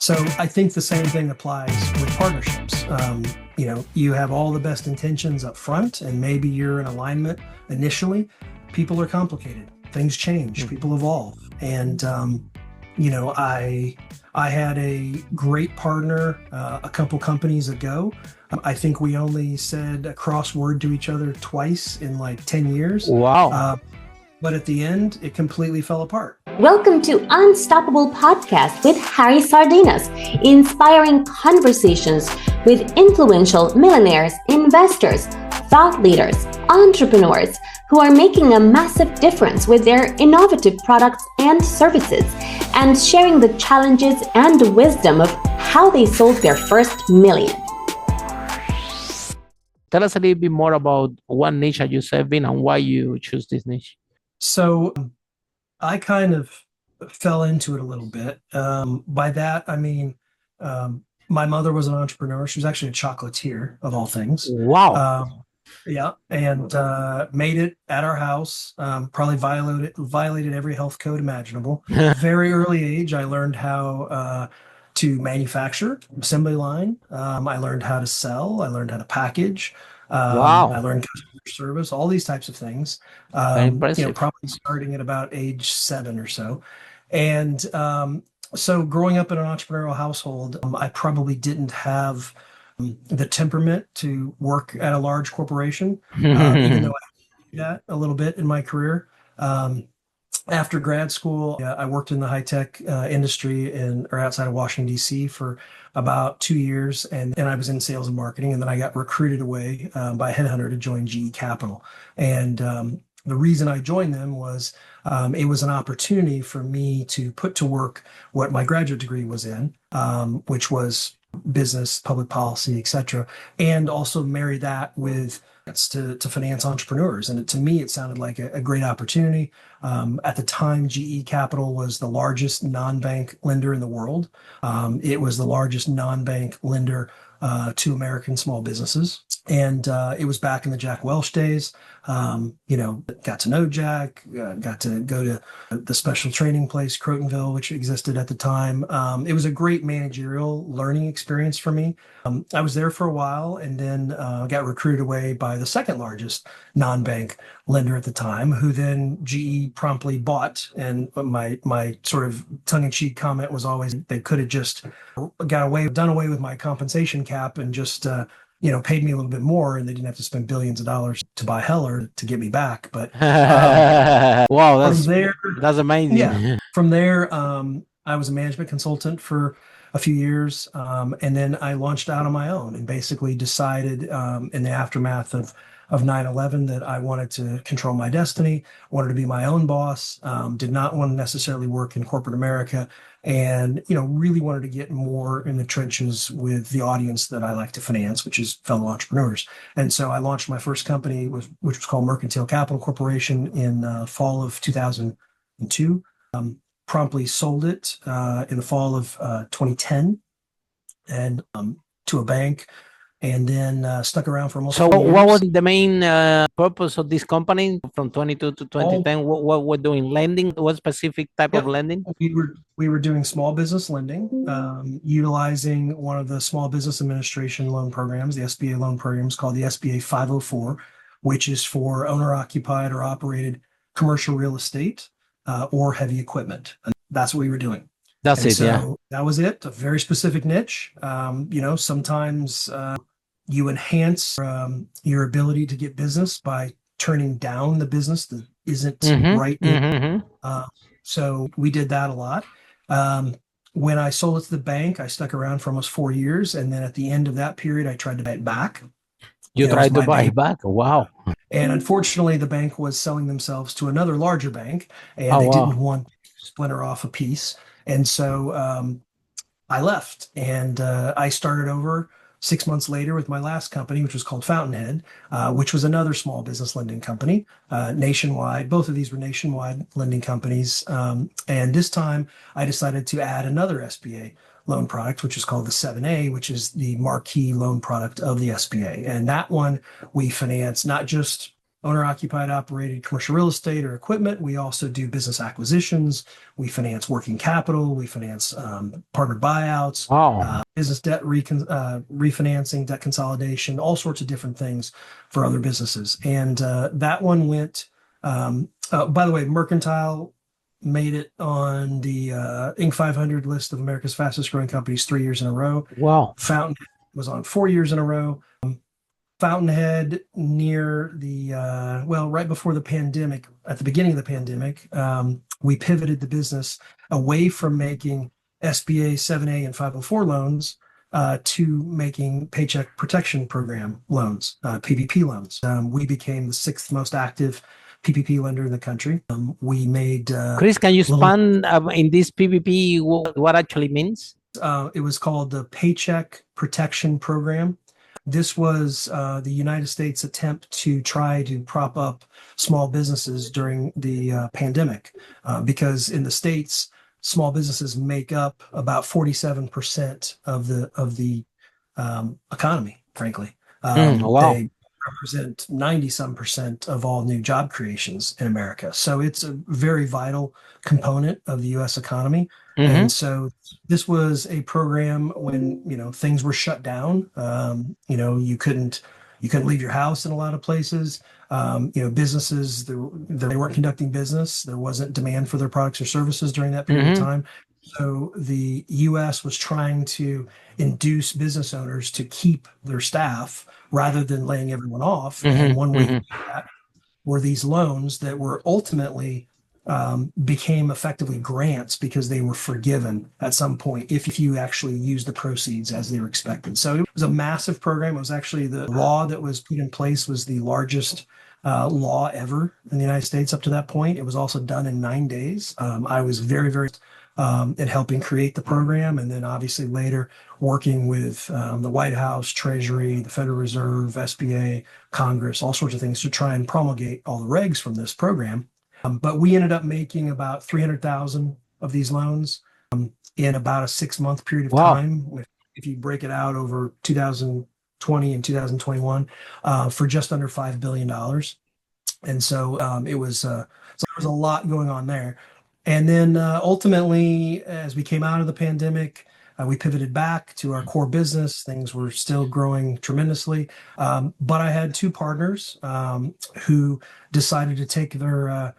So I think the same thing applies with partnerships. You have all the best intentions up front, and maybe you're in alignment initially. People are complicated. Things change. People evolve, and I had a great partner a couple companies ago. I think we only said a crossword to each other twice in like 10 years. Wow. But at the end, it completely fell apart. Welcome to Unstoppable Podcast with Harry Sardinas, inspiring conversations with influential millionaires, investors, thought leaders, entrepreneurs who are making a massive difference with their innovative products and services, and sharing the challenges and wisdom of how they sold their first million. Tell us a little bit more about what niche you serve in and why you choose this niche. So I kind of fell into it a little bit. By that, I mean, my mother was an entrepreneur. She was actually a chocolatier, of all things. Wow. Yeah, and made it at our house. Probably violated every health code imaginable. Very early age, I learned how to manufacture, assembly line. I learned how to sell. I learned how to package. Wow. I learned customer service, all these types of things. Very impressive. Probably starting at about age 7 or so. And so growing up in an entrepreneurial household, I probably didn't have the temperament to work at a large corporation, even though I did that a little bit in my career. After grad school, I worked in the high-tech industry or outside of Washington, D.C. for about 2 years, and I was in sales and marketing, and then I got recruited away by a headhunter to join GE Capital. And the reason I joined them was it was an opportunity for me to put to work what my graduate degree was in, which was business, public policy, etc., and also marry that with to finance entrepreneurs. And to me, it sounded like a great opportunity. At the time, GE Capital was the largest non-bank lender in the world. It was the largest non-bank lender to American small businesses. And it was back in the Jack Welch days. Got to know Jack, got to go to the special training place, Crotonville, which existed at the time. It was a great managerial learning experience for me. I was there for a while, and then got recruited away by the second largest non-bank lender at the time, who then GE promptly bought. And my sort of tongue-in-cheek comment was always they could have just done away with my compensation cap and just paid me a little bit more, and they didn't have to spend billions of dollars to buy Heller to get me back. But wow, that's amazing. Yeah, from there, I was a management consultant for a few years, and then I launched out on my own and basically decided in the aftermath of 9/11 that I wanted to control my destiny, wanted to be my own boss, did not want to necessarily work in corporate America, and really wanted to get more in the trenches with the audience that I like to finance, which is fellow entrepreneurs. And so I launched my first company, which was called Mercantile Capital Corporation, in fall of 2002. Promptly sold it in the fall of 2010 and to a bank, and then stuck around for almost 4 years. What was the main purpose of this company from 22 to 2010? What were doing? Lending? What specific type of lending? We were doing small business lending, utilizing one of the Small Business Administration loan programs, the SBA loan programs, called the SBA 504, which is for owner-occupied or operated commercial real estate or heavy equipment. And that's what we were doing. That's it. Yeah. That was it. A very specific niche. Sometimes you enhance your ability to get business by turning down the business that isn't right. So we did that a lot. When I sold it to the bank, I stuck around for almost 4 years. And then at the end of that period, I tried to buy it back. You tried to buy it back? Wow. And unfortunately, the bank was selling themselves to another larger bank, and they didn't want to splinter off a piece. And so I left, and I started over 6 months later with my last company, which was called Fountainhead, which was another small business lending company, nationwide. Both of these were nationwide lending companies. And this time I decided to add another SBA loan product, which is called the 7A, which is the marquee loan product of the SBA. And that one, we finance not just owner-occupied operated commercial real estate or equipment. We also do business acquisitions. We finance working capital. We finance partner buyouts, Wow. business debt refinancing, debt consolidation, all sorts of different things for other businesses. And that one went, by the way, Mercantile made it on the Inc. 500 list of America's fastest growing companies 3 years in a row. Wow. Fountainhead was on 4 years in a row. Fountainhead near the, right before the pandemic, at the beginning of the pandemic, we pivoted the business away from making SBA 7A and 504 loans to making Paycheck Protection Program loans, PPP loans. We became the sixth most active PPP lender in the country. We made Chris, can you expand in this PPP what actually means? It was called the Paycheck Protection Program. This was the United States attempt to try to prop up small businesses during the pandemic, because in the States, small businesses make up about 47% of the economy, frankly. Wow. They represent 90-some% of all new job creations in America. So it's a very vital component of the U.S. economy. Mm-hmm. And so this was a program when, things were shut down. You couldn't leave your house in a lot of places. Businesses, they weren't conducting business. There wasn't demand for their products or services during that period of time. So the U.S. was trying to induce business owners to keep their staff rather than laying everyone off. And one way to do that were these loans that were ultimately became effectively grants because they were forgiven at some point if you actually use the proceeds as they were expected. So it was a massive program. It was actually the law that was put in place was the largest law ever in the United States up to that point. It was also done in 9 days. I was very, very in helping create the program, and then obviously later working with the White House, Treasury, the Federal Reserve, SBA, Congress, all sorts of things to try and promulgate all the regs from this program. But we ended up making about 300,000 of these loans in about a 6-month period of time. If you break it out over 2020 and 2021, for just under $5 billion. And so there was a lot going on there. And then ultimately, as we came out of the pandemic, we pivoted back to our core business. Things were still growing tremendously. But I had two partners who decided to take their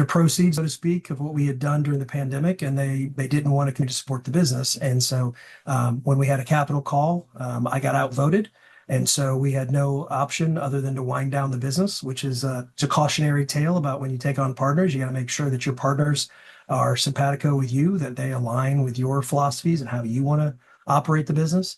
proceeds, so to speak, of what we had done during the pandemic, and they didn't want to continue to support the business. And so when we had a capital call, I got outvoted. And so we had no option other than to wind down the business, which is it's a cautionary tale about when you take on partners. You got to make sure that your partners are simpatico with you, that they align with your philosophies and how you want to operate the business.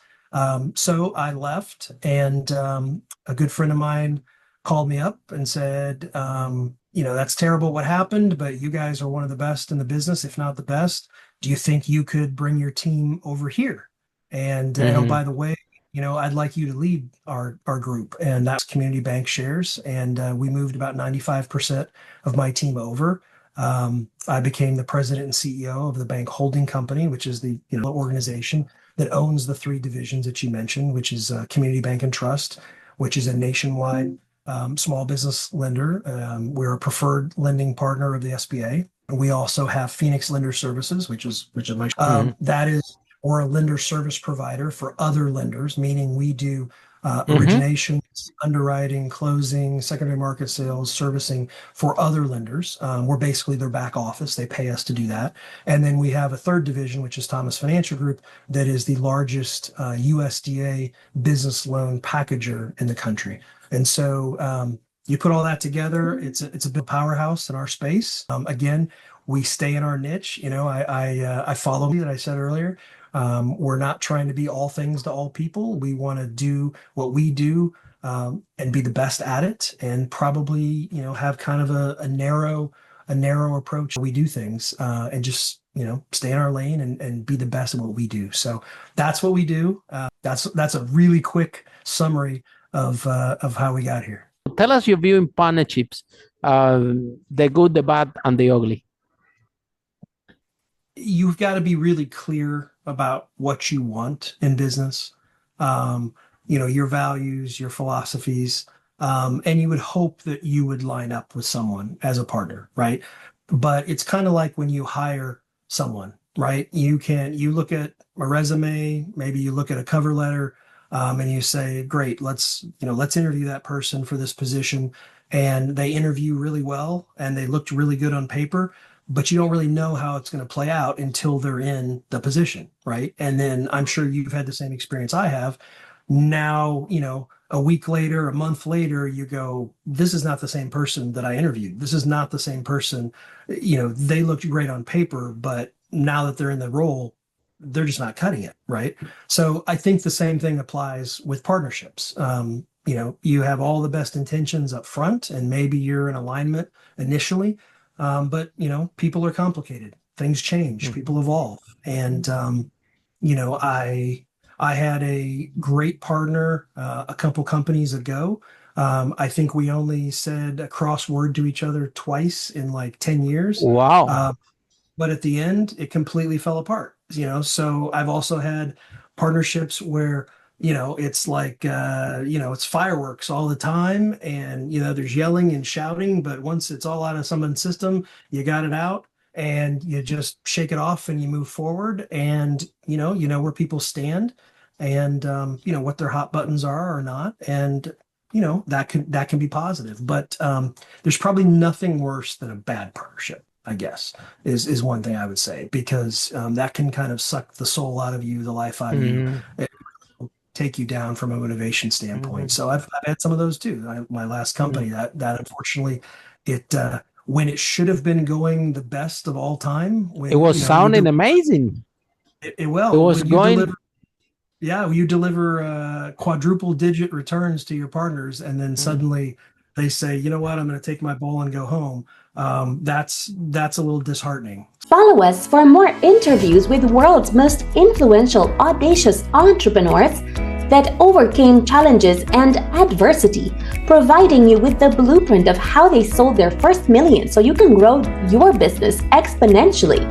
So I left, and a good friend of mine called me up and said, that's terrible what happened, but you guys are one of the best in the business, if not the best. Do you think you could bring your team over here? And by the way, I'd like you to lead our group. And that's Community Bankshares. And we moved about 95% of my team over. I became the president and CEO of the bank holding company, which is the organization that owns the three divisions that you mentioned, which is Community Bank and Trust, which is a nationwide small business lender. We're a preferred lending partner of the SBA. We also have Phoenix Lender Services, which is my that is, or a lender service provider for other lenders, meaning we do origination, underwriting, closing, secondary market sales, servicing for other lenders. We're basically their back office. They pay us to do that. And then we have a third division, which is Thomas Financial Group, that is the largest USDA business loan packager in the country. And so you put all that together, it's a big powerhouse in our space. Again, we stay in our niche. I follow that I said earlier. We're not trying to be all things to all people. We want to do what we do and be the best at it, and probably have kind of a narrow approach we do things, and just stay in our lane and be the best at what we do. So that's what we do. That's a really quick summary of how we got here. Tell us your view in partnerships, the good, the bad, and the ugly. You've got to be really clear about what you want in business, your values, your philosophies, And you would hope that you would line up with someone as a partner, right? But it's kind of like when you hire someone, right? You look at a resume, maybe you look at a cover letter, and you say, great, let's interview that person for this position. And they interview really well and they looked really good on paper, but you don't really know how it's going to play out until they're in the position, right? And then I'm sure you've had the same experience I have. Now, a week later, a month later, you go, this is not the same person that I interviewed. This is not the same person. They looked great on paper, but now that they're in the role, they're just not cutting it, right? So I think the same thing applies with partnerships. You have all the best intentions up front, and maybe you're in alignment initially, but people are complicated. Things change, people evolve, and I had a great partner a couple companies ago. I think we only said a crossword to each other twice in like 10 years. Wow. But at the end, it completely fell apart. So I've also had partnerships where it's like it's fireworks all the time, and there's yelling and shouting, but once it's all out of someone's system, you got it out and you just shake it off and you move forward, and you know where people stand, and what their hot buttons are or not, and that can be positive. But there's probably nothing worse than a bad partnership, I guess, is one thing I would say, because that can kind of suck the soul out of you, the life out of you, take you down from a motivation standpoint. So I've had some of those too. My last company, that unfortunately, it when it should have been going the best of all time, when It was sounding amazing. It was going. You deliver quadruple digit returns to your partners, and then suddenly they say, you know what, I'm going to take my ball and go home. That's a little disheartening. Follow us for more interviews with world's most influential, audacious entrepreneurs that overcame challenges and adversity, providing you with the blueprint of how they sold their first million so you can grow your business exponentially.